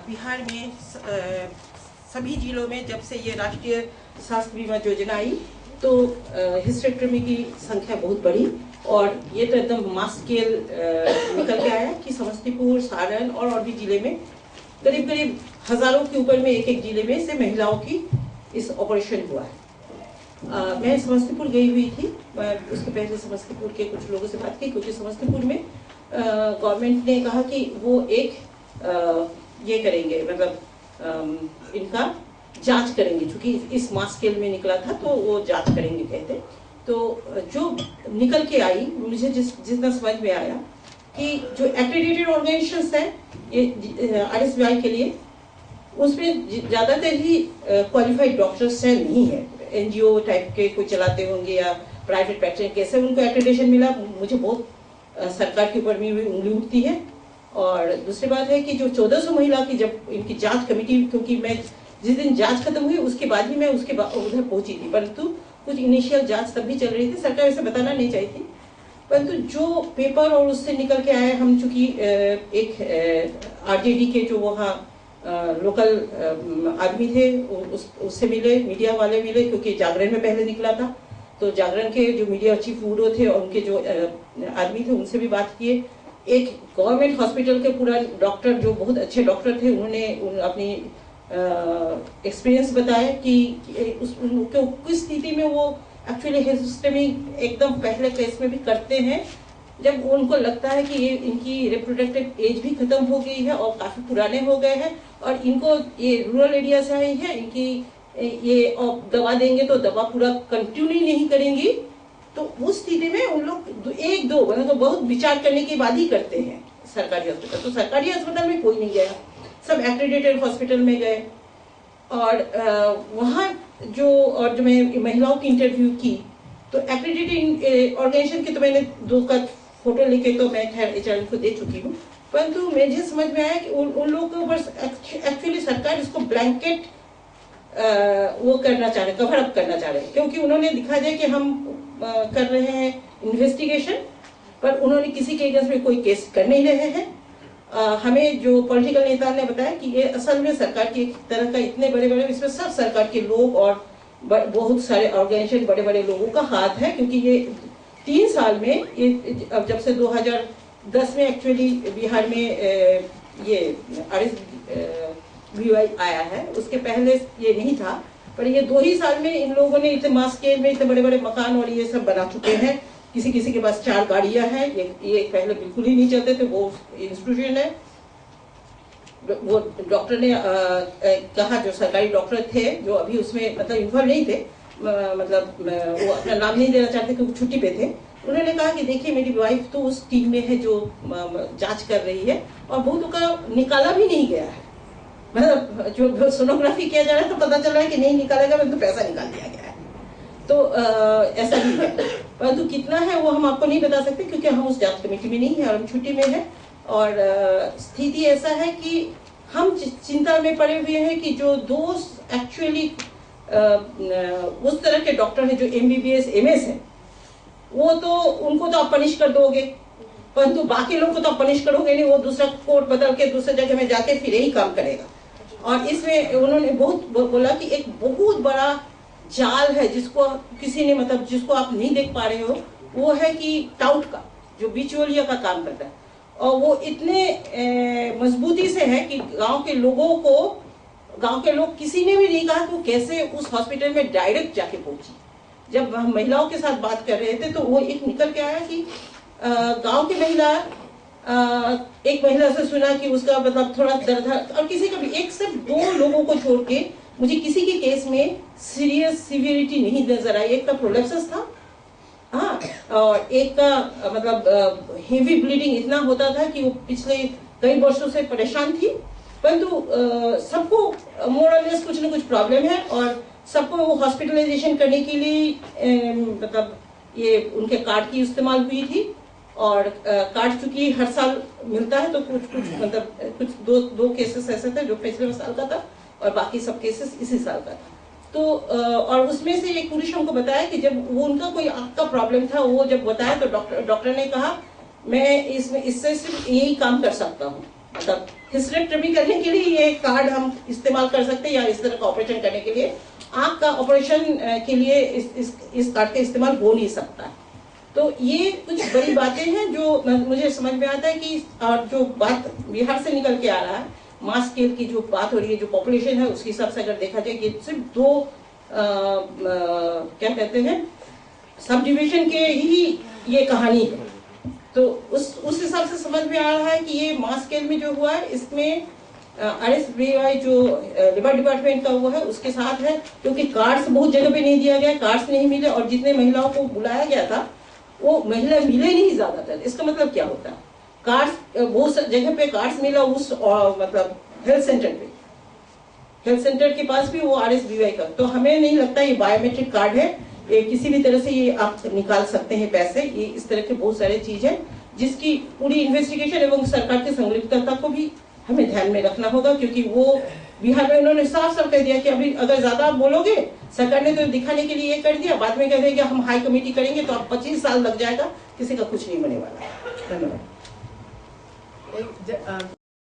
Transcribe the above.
बिहार में सभी जिलों में जब से ये राष्ट्रीय स्वास्थ्य बीमा योजना आई तो हिस्टेरेक्टमी की संख्या बहुत बढ़ी और ये तो एकदम मास स्केल निकल के आया कि समस्तीपुर, सारण और भी जिले में करीब करीब हजारों के ऊपर में एक जिले में से महिलाओं की इस ऑपरेशन हुआ है। मैं समस्तीपुर गई हुई थी, उसके पहले समस्तीपुर के कुछ लोगों से बात की क्योंकि समस्तीपुर में गवर्नमेंट ने कहा कि वो एक ये करेंगे, मतलब इनका जांच करेंगे, क्योंकि इस मास स्केल में निकला था तो वो जांच करेंगे कहते। तो जो निकल के आई मुझे जितना समझ में आया कि जो एक्रेडिटेड ऑर्गेनाइजेशंस हैं ये RSBI के लिए, उसमें ज्यादातर ही क्वालिफाइड डॉक्टर्स हैं नहीं है, NGO टाइप के कोई चलाते होंगे या प्राइवेट प्रैक्टिस, कैसे उनको एक्रेडिटेशन मिला मुझे बहुत सरकार के ऊपर में भी उंगली उठती है। और दूसरी बात है कि जो 1400 महिला की जब इनकी जांच कमेटी, क्योंकि मैं जिस दिन जांच खत्म हुई उसके बाद ही मैं उसके उधर पहुंची थी, परंतु कुछ इनिशियल जांच तब भी चल रही थी, सरकार इसे बताना नहीं चाही थी, परंतु जो पेपर और उससे निकल के आए, हम चूंकि एक RJD के जो वहाँ लोकल आदमी थे उससे मिले, मीडिया वाले मिले, क्योंकि जागरण में पहले निकला था, तो जागरण के जो मीडिया चीफ ब्यूरो थे और उनके जो आदमी थे उनसे भी बात किए। एक गवर्नमेंट हॉस्पिटल के पूरा डॉक्टर जो बहुत अच्छे डॉक्टर थे उन्होंने अपनी एक्सपीरियंस बताया कि किस स्थिति में वो एक्चुअली हिस्टेरेक्टमी एकदम पहले केस में भी करते हैं जब उनको लगता है कि ये इनकी रिप्रोडक्टिव एज भी खत्म हो गई है और काफी पुराने हो गए हैं और इनको ये रूरल एरिया से आई है, इनकी ये दवा देंगे तो दवा पूरा कंटिन्यू नहीं करेंगी, तो उस स्थिति में उन लोग एक दो मतलब तो बहुत विचार करने के बाद ही करते हैं सरकारी अस्पताल। तो सरकारी अस्पताल में कोई नहीं गया, सब एक्रेडिटेड हॉस्पिटल में गए और वहाँ जो मैं महिलाओं की इंटरव्यू की तो एक्रेडिटेड ऑर्गेनाइजेशन की तो मैंने 2 का फोटो लेके तो मैं खैर HRM को दे चुकी हूँ, परंतु मुझे समझ में आया कि उन लोगों के ऊपर एक्चुअली सरकार इसको ब्लैंकेट वो करना चाह रहे, कवर अप करना चाह रहे, क्योंकि उन्होंने दिखा दिया कि हम कर रहे हैं इन्वेस्टिगेशन, पर उन्होंने किसी के अगेंस्ट में कोई केस कर नहीं रहे हैं। हमें जो पॉलिटिकल नेता ने बताया कि ये असल में सरकार की एक तरह का इतने बड़े बड़े, इसमें सब सरकार के लोग और बहुत सारे ऑर्गेनाइजेशन बड़े बड़े लोगों का हाथ है, क्योंकि ये 3 साल में ये अब जब से 2010 में एक्चुअली बिहार में ये RSBI आया है, उसके पहले ये नहीं था, पर ये 2 ही साल में इन लोगों ने इतने मास स्केल में इतने बड़े बड़े मकान और ये सब बना चुके हैं। किसी किसी के पास 4 गाड़ियां हैं, ये पहले बिल्कुल ही नहीं चलते थे, वो इंस्टीट्यूशन है। वो डॉक्टर ने कहा, जो सरकारी डॉक्टर थे जो अभी उसमें मतलब इन्वॉल्व नहीं थे, मतलब वो अपना नाम नहीं देना चाहते क्योंकि छुट्टी पे थे, उन्होंने कहा कि देखिए मेरी वाइफ तो उस टीम में है जो जांच कर रही है और बहुतों का निकाला भी नहीं गया है, मतलब जो सोनोग्राफी किया जा रहा है तो पता चल रहा है कि नहीं निकालेगा, मतलब पैसा निकाल दिया गया है। तो ऐसा ही है, परंतु कितना है वो हम आपको नहीं बता सकते क्योंकि हम उस जांच कमेटी में नहीं है और हम छुट्टी में है। और स्थिति ऐसा है कि हम चिंता में पड़े हुए हैं कि जो 2 एक्चुअली उस तरह के डॉक्टर हैं जो MBBS MS है, वो तो उनको तो आप पनिश कर दोगे, परंतु बाकी लोगों को तो आप पनिश करोगे नहीं, वो दूसरा कोर्ट बदल के दूसरे जगह में जाके फिर यही काम करेगा। और इसमें उन्होंने बहुत बोला कि एक बहुत बड़ा जाल है जिसको किसी ने, मतलब जिसको आप नहीं देख पा रहे हो, वो है कि टाउट का जो बिचौलिया का काम करता है, और वो इतने मजबूती से है कि गांव के लोग किसी ने भी नहीं कहा कि वो कैसे उस हॉस्पिटल में डायरेक्ट जाके पहुंची। जब हम महिलाओं के साथ बात कर रहे थे तो वो एक निकल के आया कि गांव की महिला, एक महिला से सुना कि उसका मतलब थोड़ा दर्द है, और किसी का भी एक सिर्फ 2 लोगों को छोड़ के मुझे किसी के केस में सीवियरिटी नहीं नजर आई। एक का प्रोलेप्सिस था, हाँ, और एक का मतलब हेवी ब्लीडिंग इतना होता था कि वो पिछले कई वर्षों से परेशान थी, परंतु सबको मोर और लेस कुछ न कुछ प्रॉब्लम है और सबको वो हॉस्पिटलाइजेशन करने के लिए मतलब ये उनके कार्ड की इस्तेमाल हुई थी। और कार्ड चूंकि हर साल मिलता है तो कुछ मतलब कुछ 2 केसेस ऐसे थे जो पिछले साल का था और बाकी सब केसेस इसी साल का था। तो और उसमें से एक पुरुष हमको बताया कि जब वो उनका कोई आंख का प्रॉब्लम था, वो जब बताया तो डॉक्टर ने कहा मैं इससे सिर्फ यही काम कर सकता हूँ, मतलब हिस्टेरेक्टमी करने के लिए ये कार्ड हम इस्तेमाल कर सकते हैं, या इस तरह का ऑपरेशन करने के लिए आंख का ऑपरेशन के लिए इस कार्ड का इस्तेमाल हो नहीं सकता। तो ये कुछ बड़ी बातें हैं जो मुझे समझ में आता है कि और जो बात बिहार से निकल के आ रहा है, मास स्केल की जो बात हो रही है, जो पॉपुलेशन है उसके हिसाब से अगर देखा जाए कि सिर्फ दो क्या कहते हैं सब डिविजन के ही ये कहानी है। तो उस हिसाब से समझ में आ रहा है कि ये मास स्केल में जो हुआ है इसमें RSVY जो लेबर डिपार्टमेंट का हुआ है उसके साथ है, क्योंकि कार्ड्स बहुत जगह पे नहीं दिया गया, कार्ड्स नहीं मिले, और जितने महिलाओं को बुलाया गया था वो महिला मिले नहीं ज्यादातर। इसका मतलब क्या होता है, कार्ड्स बहुत जगह पे कार्ड्स मिला उस मतलब हेल्थ सेंटर के पास भी वो RSVY का। तो हमें नहीं लगता ये बायोमेट्रिक कार्ड है, ये किसी भी तरह से ये आप निकाल सकते हैं पैसे। ये इस तरह के बहुत सारे चीज है जिसकी पूरी इन्वेस्टिगेशन एवं सरकार की संलिप्तता को भी हमें ध्यान में रखना होगा, क्योंकि वो बिहार में उन्होंने साफ साफ कह दिया कि अभी अगर ज्यादा आप बोलोगे, सरकार ने तो दिखाने के लिए ये कर दिया, बाद में कह देंगे हम हाई कमेटी करेंगे तो आप 25 साल लग जाएगा, किसी का कुछ नहीं होने वाला। धन्यवाद।